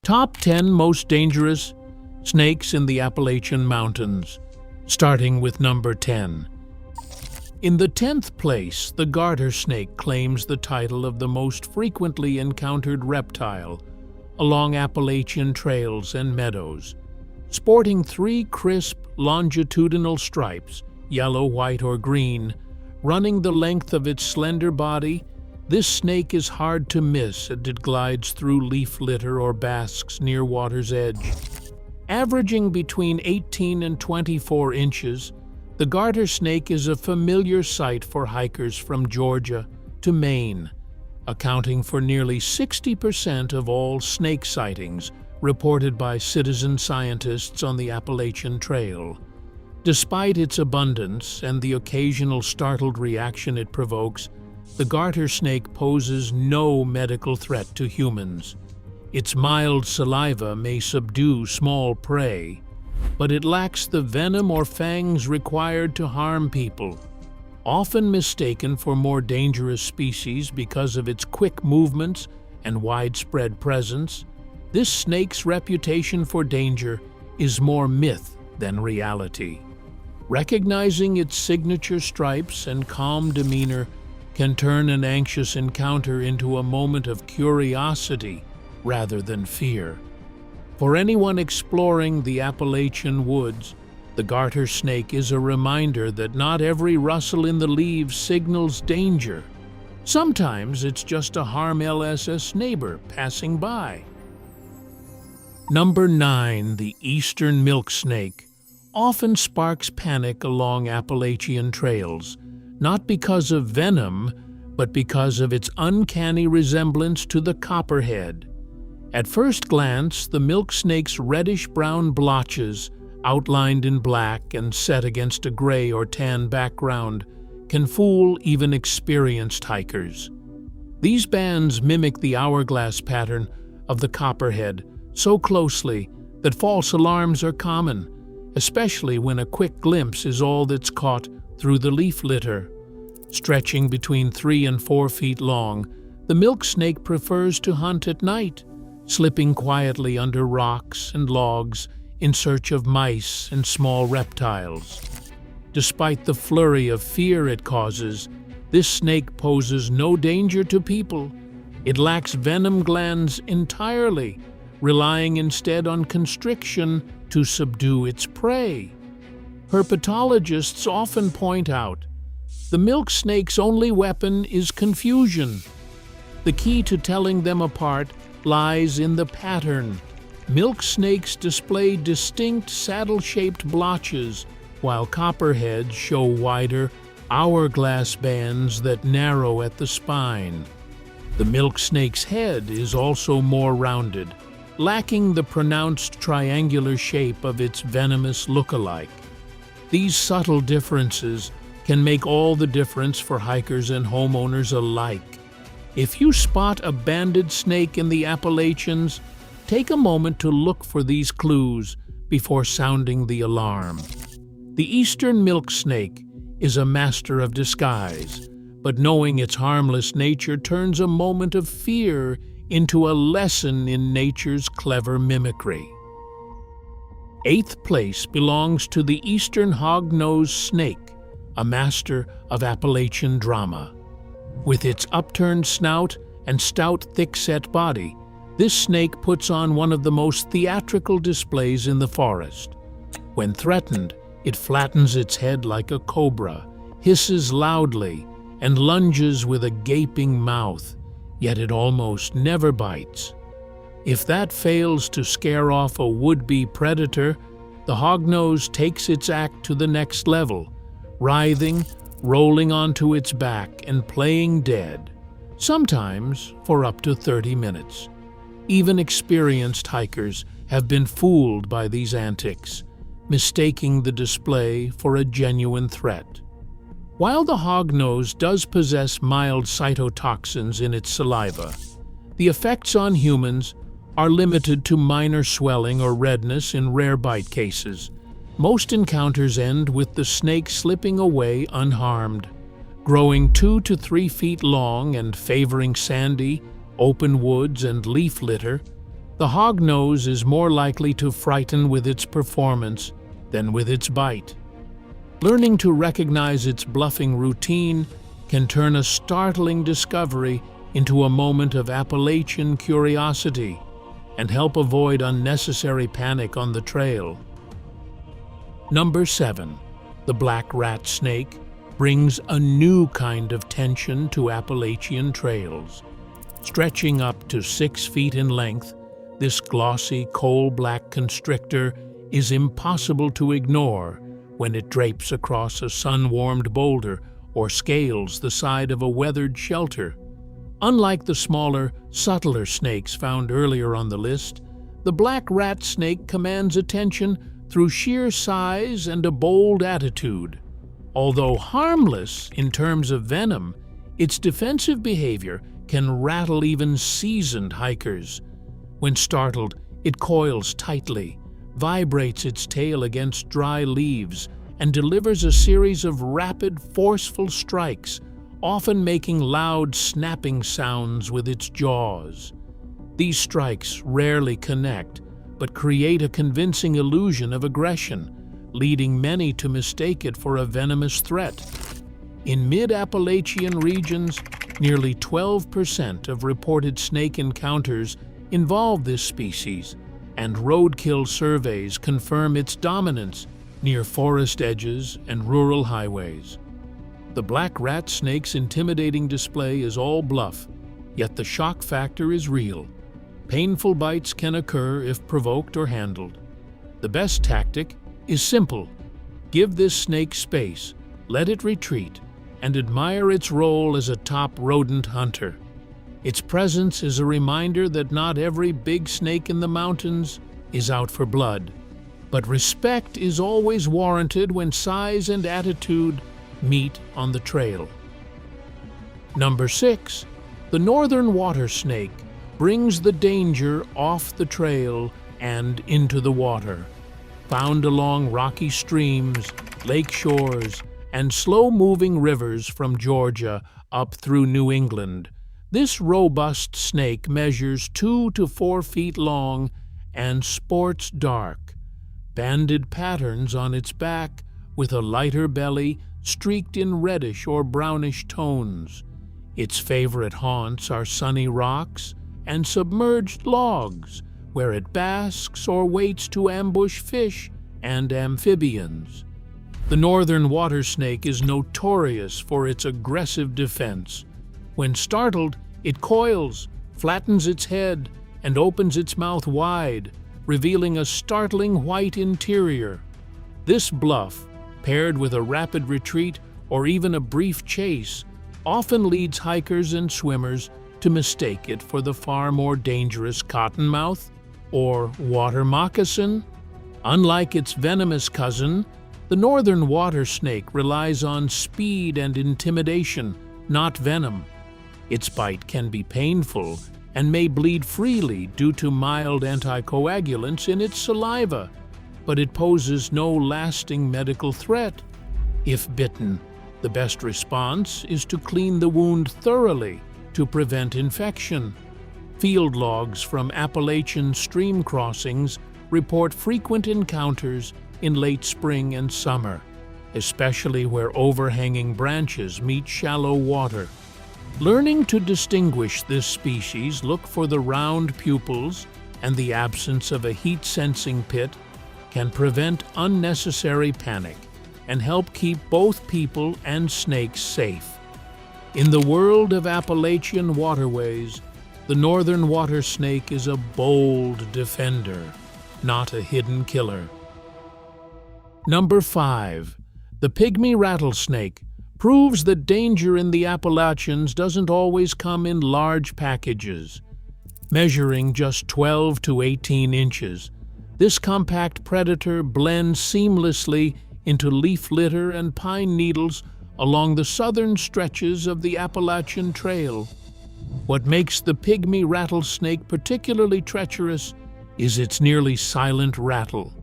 Top 10 most dangerous snakes in the Appalachian Mountains, starting with number 10. In the 10th place, the garter snake claims the title of the most frequently encountered reptile along Appalachian trails and meadows. Sporting 3 crisp, longitudinal stripes, yellow, white, or green, running the length of its slender body, this snake is hard to miss as it glides through leaf litter or basks near water's edge. Averaging between 18 and 24 inches, the garter snake is a familiar sight for hikers from Georgia to Maine, accounting for nearly 60% of all snake sightings reported by citizen scientists on the Appalachian Trail. Despite its abundance and the occasional startled reaction it provokes, the garter snake poses no medical threat to humans. Its mild saliva may subdue small prey, but it lacks the venom or fangs required to harm people. Often mistaken for more dangerous species because of its quick movements and widespread presence, this snake's reputation for danger is more myth than reality. Recognizing its signature stripes and calm demeanor can turn an anxious encounter into a moment of curiosity rather than fear. For anyone exploring the Appalachian woods, the garter snake is a reminder that not every rustle in the leaves signals danger. Sometimes it's just a harmless neighbor passing by. Number 9, the eastern milk snake, often sparks panic along Appalachian trails, not because of venom, but because of its uncanny resemblance to the copperhead. At first glance, the milk snake's reddish-brown blotches, outlined in black and set against a gray or tan background, can fool even experienced hikers. These bands mimic the hourglass pattern of the copperhead so closely that false alarms are common, especially when a quick glimpse is all that's caught through the leaf litter. Stretching between 3 and 4 feet long, the milk snake prefers to hunt at night, slipping quietly under rocks and logs in search of mice and small reptiles. Despite the flurry of fear it causes, this snake poses no danger to people. It lacks venom glands entirely, relying instead on constriction to subdue its prey. Herpetologists often point out the milk snake's only weapon is confusion. The key to telling them apart lies in the pattern. Milk snakes display distinct saddle-shaped blotches, while copperheads show wider, hourglass bands that narrow at the spine. The milk snake's head is also more rounded, lacking the pronounced triangular shape of its venomous look-alike. These subtle differences can make all the difference for hikers and homeowners alike. If you spot a banded snake in the Appalachians, take a moment to look for these clues before sounding the alarm. The eastern milk snake is a master of disguise, but knowing its harmless nature turns a moment of fear into a lesson in nature's clever mimicry. 8th place belongs to the eastern hog-nosed snake, a master of Appalachian drama. With its upturned snout and stout, thick-set body, this snake puts on one of the most theatrical displays in the forest. When threatened, it flattens its head like a cobra, hisses loudly, and lunges with a gaping mouth, yet it almost never bites. If that fails to scare off a would-be predator, the hognose takes its act to the next level, writhing, rolling onto its back, and playing dead, sometimes for up to 30 minutes. Even experienced hikers have been fooled by these antics, mistaking the display for a genuine threat. While the hognose does possess mild cytotoxins in its saliva, the effects on humans are limited to minor swelling or redness in rare bite cases. Most encounters end with the snake slipping away unharmed. Growing 2 to 3 feet long and favoring sandy, open woods and leaf litter, the The hognose is more likely to frighten with its performance than with its bite. Learning to recognize its bluffing routine can turn a startling discovery into a moment of Appalachian curiosity and help avoid unnecessary panic on the trail. Number 7. The black rat snake brings a new kind of tension to Appalachian trails. Stretching up to 6 feet in length, this glossy coal-black constrictor is impossible to ignore when it drapes across a sun-warmed boulder or scales the side of a weathered shelter. Unlike the smaller, subtler snakes found earlier on the list, the black rat snake commands attention through sheer size and a bold attitude. Although harmless in terms of venom, its defensive behavior can rattle even seasoned hikers. When startled, it coils tightly, vibrates its tail against dry leaves, and delivers a series of rapid, forceful strikes, often making loud snapping sounds with its jaws. These strikes rarely connect, but create a convincing illusion of aggression, leading many to mistake it for a venomous threat. In mid-Appalachian regions, nearly 12% of reported snake encounters involve this species, and roadkill surveys confirm its dominance near forest edges and rural highways. The black rat snake's intimidating display is all bluff, yet the shock factor is real. Painful bites can occur if provoked or handled. The best tactic is simple. Give this snake space, let it retreat, and admire its role as a top rodent hunter. Its presence is a reminder that not every big snake in the mountains is out for blood. But respect is always warranted when size and attitude meet on the trail. Number 6. The northern water snake brings the danger off the trail and into the water. Found along rocky streams, lake shores, and slow-moving rivers from Georgia up through New England, this robust snake measures 2 to 4 feet long and sports dark, banded patterns on its back with a lighter belly streaked in reddish or brownish tones. Its favorite haunts are sunny rocks and submerged logs, where it basks or waits to ambush fish and amphibians. The northern water snake is notorious for its aggressive defense. When startled, it coils, flattens its head, and opens its mouth wide, revealing a startling white interior. This bluff, paired with a rapid retreat or even a brief chase, often leads hikers and swimmers to mistake it for the far more dangerous cottonmouth or water moccasin. Unlike its venomous cousin, the northern water snake relies on speed and intimidation, not venom. Its bite can be painful and may bleed freely due to mild anticoagulants in its saliva, but it poses no lasting medical threat. If bitten, the best response is to clean the wound thoroughly to prevent infection. Field logs from Appalachian stream crossings report frequent encounters in late spring and summer, especially where overhanging branches meet shallow water. Learning to distinguish this species, look for the round pupils and the absence of a heat-sensing pit, can prevent unnecessary panic and help keep both people and snakes safe. In the world of Appalachian waterways, the northern water snake is a bold defender, not a hidden killer. Number 5. The pygmy rattlesnake proves that danger in the Appalachians doesn't always come in large packages. Measuring just 12 to 18 inches, this compact predator blends seamlessly into leaf litter and pine needles along the southern stretches of the Appalachian Trail. What makes the pygmy rattlesnake particularly treacherous is its nearly silent rattle,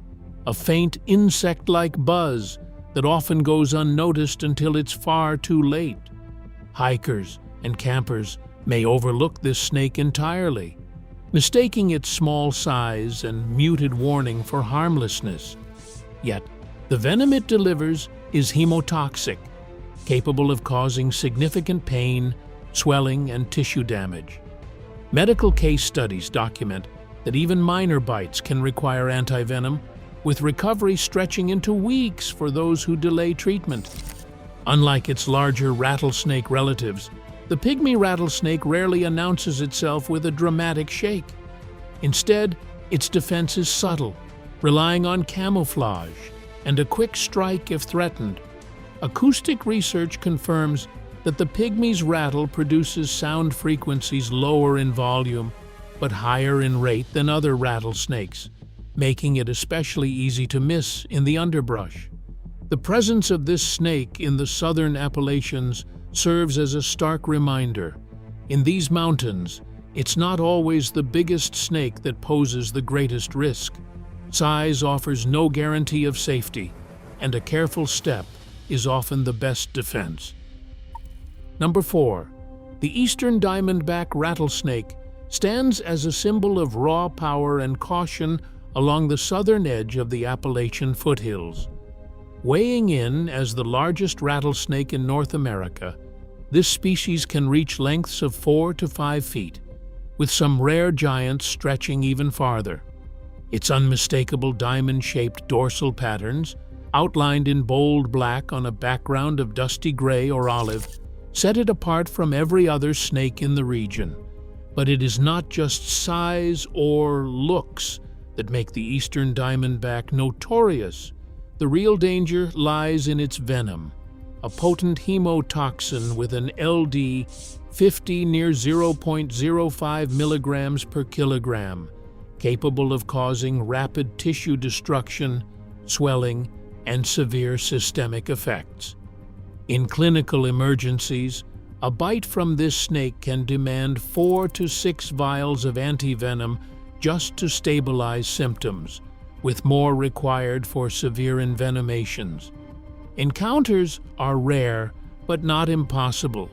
a faint insect-like buzz that often goes unnoticed until it's far too late. Hikers and campers may overlook this snake entirely, mistaking its small size and muted warning for harmlessness. Yet, the venom it delivers is hemotoxic, capable of causing significant pain, swelling, and tissue damage. Medical case studies document that even minor bites can require antivenom, with recovery stretching into weeks for those who delay treatment. Unlike its larger rattlesnake relatives, the pygmy rattlesnake rarely announces itself with a dramatic shake. Instead, its defense is subtle, relying on camouflage and a quick strike if threatened. Acoustic research confirms that the pygmy's rattle produces sound frequencies lower in volume but higher in rate than other rattlesnakes, making it especially easy to miss in the underbrush. The presence of this snake in the southern Appalachians serves as a stark reminder. In these mountains, it's not always the biggest snake that poses the greatest risk. Size offers no guarantee of safety, and a careful step is often the best defense. Number 4. The eastern diamondback rattlesnake stands as a symbol of raw power and caution along the southern edge of the Appalachian foothills. Weighing in as the largest rattlesnake in North America, this species can reach lengths of 4 to 5 feet, with some rare giants stretching even farther. Its unmistakable diamond-shaped dorsal patterns, outlined in bold black on a background of dusty gray or olive, set it apart from every other snake in the region. But it is not just size or looks that make the eastern diamondback notorious. The real danger lies in its venom, a potent hemotoxin with an LD 50 near 0.05 milligrams per kilogram, capable of causing rapid tissue destruction, swelling, and severe systemic effects. In clinical emergencies, a bite from this snake can demand 4 to 6 vials of antivenom just to stabilize symptoms, with more required for severe envenomations. Encounters are rare but not impossible,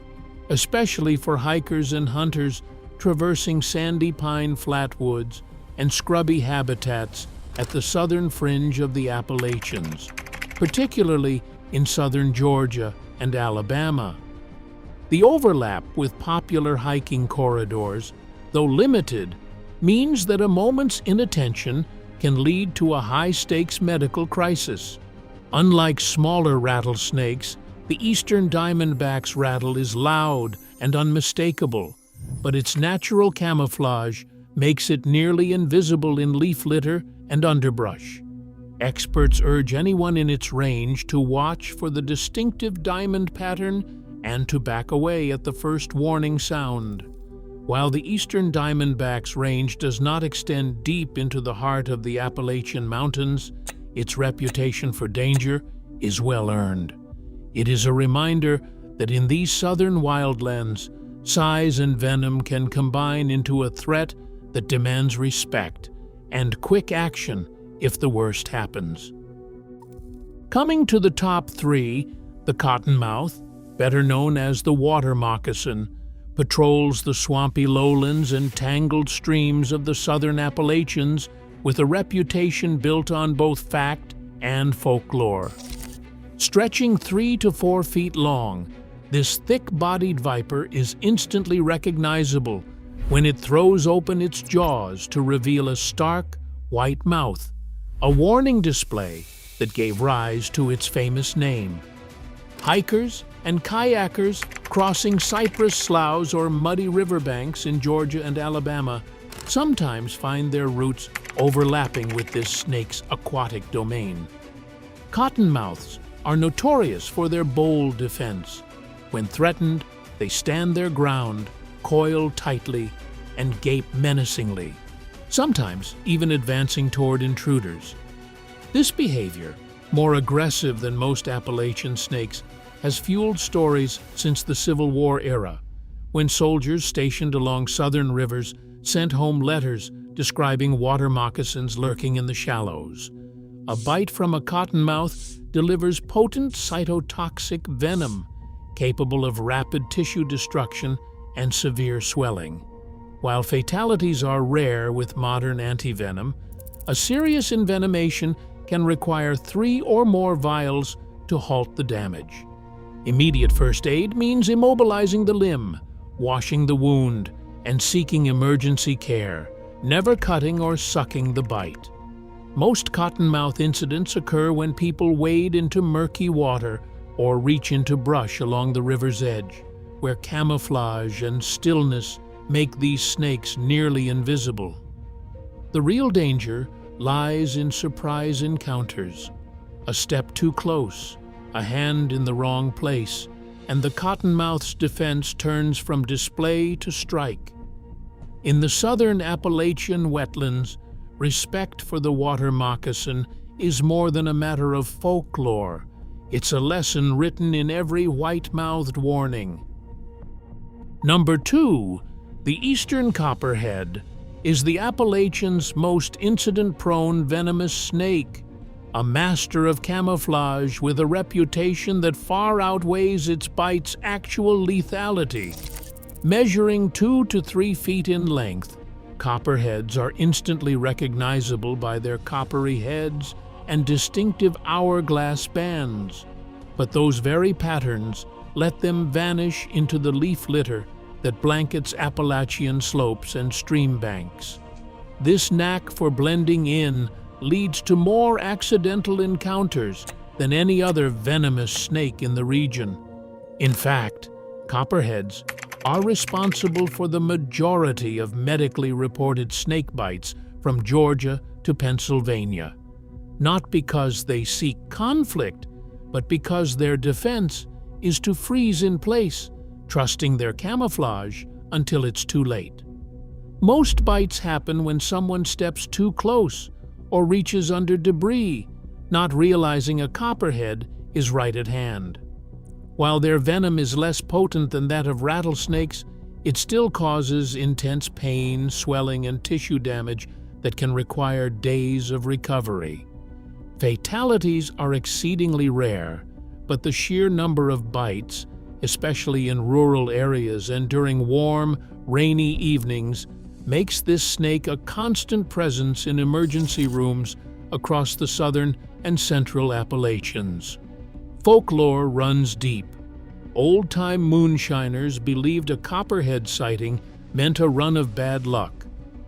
especially for hikers and hunters traversing sandy pine flatwoods and scrubby habitats at the southern fringe of the Appalachians, particularly in southern Georgia and Alabama. The overlap with popular hiking corridors, though limited, means that a moment's inattention can lead to a high-stakes medical crisis. Unlike smaller rattlesnakes, the eastern diamondback's rattle is loud and unmistakable, but its natural camouflage makes it nearly invisible in leaf litter and underbrush. Experts urge anyone in its range to watch for the distinctive diamond pattern and to back away at the first warning sound. While the eastern diamondback's range does not extend deep into the heart of the Appalachian Mountains, its reputation for danger is well earned. It is a reminder that in these southern wildlands, size and venom can combine into a threat that demands respect and quick action if the worst happens. Coming to the top 3, the cottonmouth, better known as the water moccasin, patrols the swampy lowlands and tangled streams of the southern Appalachians with a reputation built on both fact and folklore. Stretching 3 to 4 feet long, this thick-bodied viper is instantly recognizable when it throws open its jaws to reveal a stark, white mouth, a warning display that gave rise to its famous name. Hikers and kayakers crossing cypress sloughs or muddy riverbanks in Georgia and Alabama sometimes find their routes overlapping with this snake's aquatic domain. Cottonmouths are notorious for their bold defense. When threatened, they stand their ground, coil tightly, and gape menacingly, sometimes even advancing toward intruders. This behavior, more aggressive than most Appalachian snakes, has fueled stories since the Civil War era, when soldiers stationed along southern rivers sent home letters describing water moccasins lurking in the shallows. A bite from a cottonmouth delivers potent cytotoxic venom, capable of rapid tissue destruction and severe swelling. While fatalities are rare with modern antivenom, a serious envenomation can require 3 or more vials to halt the damage. Immediate first aid means immobilizing the limb, washing the wound, and seeking emergency care, never cutting or sucking the bite. Most cottonmouth incidents occur when people wade into murky water or reach into brush along the river's edge, where camouflage and stillness make these snakes nearly invisible. The real danger lies in surprise encounters. A step too close, a hand in the wrong place, and the cottonmouth's defense turns from display to strike. In the southern Appalachian wetlands, respect for the water moccasin is more than a matter of folklore. It's a lesson written in every white-mouthed warning. Number 2, the eastern copperhead is the Appalachian's most incident-prone venomous snake, a master of camouflage with a reputation that far outweighs its bite's actual lethality. Measuring 2 to 3 feet in length, copperheads are instantly recognizable by their coppery heads and distinctive hourglass bands. But those very patterns let them vanish into the leaf litter that blankets Appalachian slopes and stream banks. This knack for blending in leads to more accidental encounters than any other venomous snake in the region. In fact, copperheads are responsible for the majority of medically reported snake bites from Georgia to Pennsylvania. Not because they seek conflict, but because their defense is to freeze in place, trusting their camouflage until it's too late. Most bites happen when someone steps too close or reaches under debris, not realizing a copperhead is right at hand. While their venom is less potent than that of rattlesnakes, it still causes intense pain, swelling, and tissue damage that can require days of recovery. Fatalities are exceedingly rare, but the sheer number of bites, especially in rural areas and during warm, rainy evenings, makes this snake a constant presence in emergency rooms across the southern and central Appalachians. Folklore runs deep. Old-time moonshiners believed a copperhead sighting meant a run of bad luck,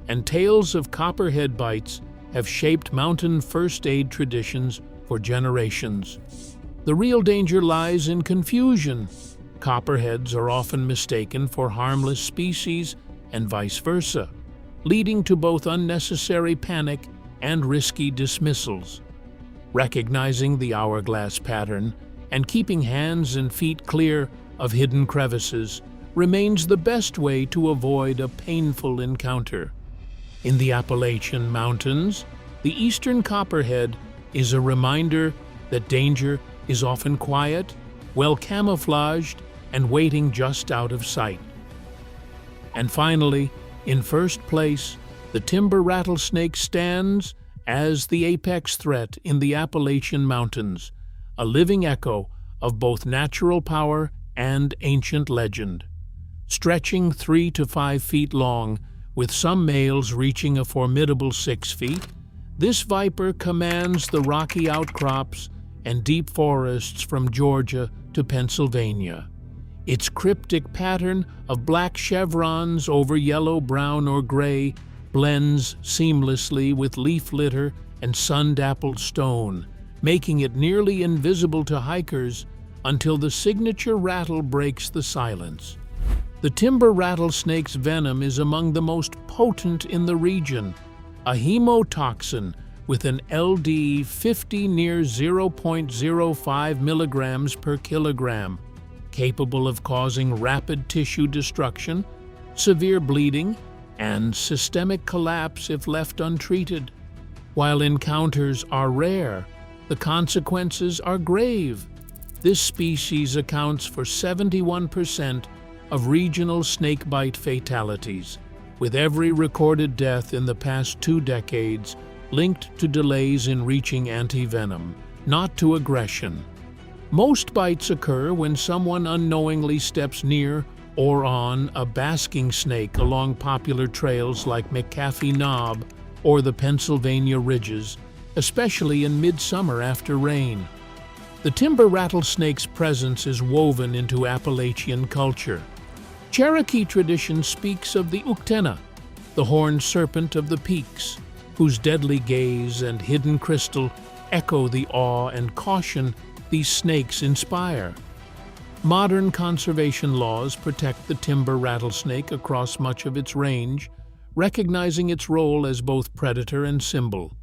and tales of copperhead bites have shaped mountain first aid traditions for generations. The real danger lies in confusion. Copperheads are often mistaken for harmless species and vice versa, leading to both unnecessary panic and risky dismissals. Recognizing the hourglass pattern and keeping hands and feet clear of hidden crevices remains the best way to avoid a painful encounter. In the Appalachian Mountains, the eastern copperhead is a reminder that danger is often quiet, well camouflaged, and waiting just out of sight. And finally, in first place, the timber rattlesnake stands as the apex threat in the Appalachian Mountains, a living echo of both natural power and ancient legend. Stretching 3 to 5 feet long, with some males reaching a formidable 6 feet, this viper commands the rocky outcrops and deep forests from Georgia to Pennsylvania. Its cryptic pattern of black chevrons over yellow, brown, or gray blends seamlessly with leaf litter and sun-dappled stone, making it nearly invisible to hikers until the signature rattle breaks the silence. The timber rattlesnake's venom is among the most potent in the region, a hemotoxin with an LD 50 near 0.05 milligrams per kilogram, capable of causing rapid tissue destruction, severe bleeding, and systemic collapse if left untreated. While encounters are rare, the consequences are grave. This species accounts for 71% of regional snakebite fatalities, with every recorded death in the past 2 decades linked to delays in reaching antivenom, not to aggression. Most bites occur when someone unknowingly steps near or on a basking snake along popular trails like McCaffey Knob or the Pennsylvania Ridges, especially in midsummer after rain. The timber rattlesnake's presence is woven into Appalachian culture. Cherokee tradition speaks of the Uktena, the horned serpent of the peaks, whose deadly gaze and hidden crystal echo the awe and caution these snakes inspire. Modern conservation laws protect the timber rattlesnake across much of its range, recognizing its role as both predator and symbol.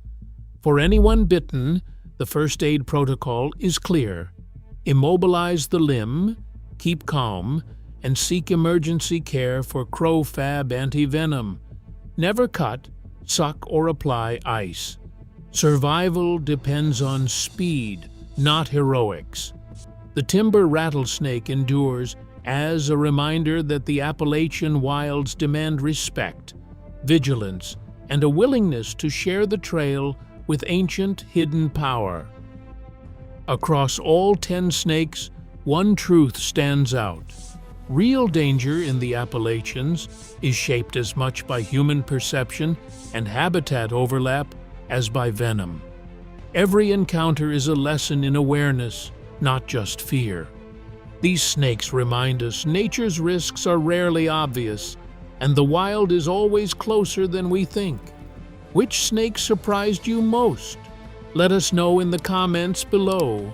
For anyone bitten, the first aid protocol is clear. Immobilize the limb, keep calm, and seek emergency care for crowfab antivenom. Never cut, suck, or apply ice. Survival depends on speed, not heroics. The timber rattlesnake endures as a reminder that the Appalachian wilds demand respect, vigilance, and a willingness to share the trail with ancient hidden power. Across all 10 snakes, one truth stands out. Real danger in the Appalachians is shaped as much by human perception and habitat overlap as by venom. Every encounter is a lesson in awareness, not just fear. These snakes remind us nature's risks are rarely obvious, and the wild is always closer than we think. Which snake surprised you most? Let us know in the comments below.